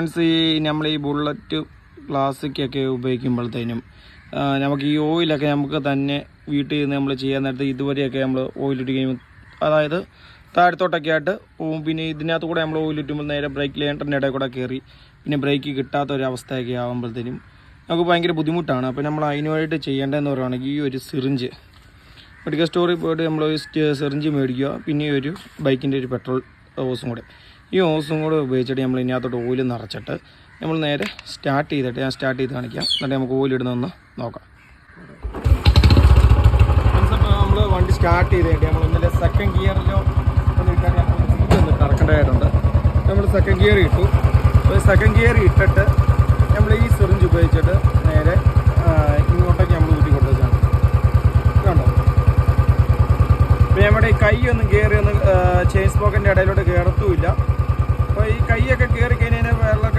Friends, നമ്മൾ ഈ bullet ക്ലാസിക്കൊക്കെ ഉപയോഗിക്കുമ്പോഴത്തേനും നമുക്ക് ഈ ഓയിലൊക്കെ നമുക്ക് തന്നെ വീട്ടിൽ നിന്ന് നമ്മൾ ചെയ്യാൻ നേരത്തെ ഇതുവരെയൊക്കെ നമ്മൾ ഓയിലിട്ട് കഴിയുമ്പോൾ അതായത് താഴത്തോട്ടൊക്കെ ആയിട്ട് പോവും. പിന്നെ ഇതിനകത്ത് കൂടെ നമ്മൾ ഓയിലിട്ടുമ്പോൾ നേരെ ബ്രേക്ക് ലേണ്ടറിൻ്റെ ഇടയിൽ കൂടെ കയറി പിന്നെ ബ്രേക്ക് കിട്ടാത്ത ഒരവസ്ഥയൊക്കെ ആകുമ്പോഴത്തേനും നമുക്ക് ഭയങ്കര ബുദ്ധിമുട്ടാണ്. അപ്പോൾ നമ്മൾ അതിനുവേണ്ടിയിട്ട് ചെയ്യേണ്ടതെന്ന് പറയുകയാണെങ്കിൽ ഈ ഒരു സിറിഞ്ച് മെഡിക്കൽ സ്റ്റോറിൽ പോയിട്ട് നമ്മൾ സിറിഞ്ച് മേടിക്കുക. പിന്നെ ഒരു ബൈക്കിൻ്റെ ഒരു പെട്രോൾ ഹോസും കൂടെ, ഈ ഹോസും കൂടെ ഉപയോഗിച്ചിട്ട് നമ്മൾ ഇതിനകത്തോട്ട് ഓയിൽ നിറച്ചിട്ട് നമ്മൾ നേരെ സ്റ്റാർട്ട് ചെയ്തിട്ട് ഞാൻ സ്റ്റാർട്ട് ചെയ്ത് കാണിക്കാം. എന്നിട്ട് നമുക്ക് ഓയിൽ ഇടുന്നൊന്ന് നോക്കാം. നമ്മൾ വണ്ടി സ്റ്റാർട്ട് ചെയ്തിട്ട് നമ്മൾ ഇന്നലെ സെക്കൻഡ് ഗിയറിലോ ഒന്ന് ഇട്ടാൽ ഒന്ന് കറക്കേണ്ടതായിട്ടുണ്ട്. നമ്മൾ സെക്കൻഡ് ഗിയർ ഇട്ടു. സെക്കൻഡ് ഗിയർ ഇട്ടിട്ട് നമ്മൾ ഈ സിറിഞ്ച് ഉപയോഗിച്ചിട്ട് നേരെ ഇങ്ങോട്ടേക്ക് നമ്മൾ ഊറ്റി കൊടുത്തേക്കാണ്. കണ്ടോ? അപ്പോൾ നമ്മുടെ ഈ കൈ ഒന്നും കയറി ഒന്നും ചെയിൻ സ്പോക്കറ്റിൻ്റെ ഇടയിലോട്ട് കയറത്തുമില്ല. അപ്പോൾ ഈ കൈയൊക്കെ കയറി കഴിഞ്ഞാൽ വെള്ളമൊക്കെ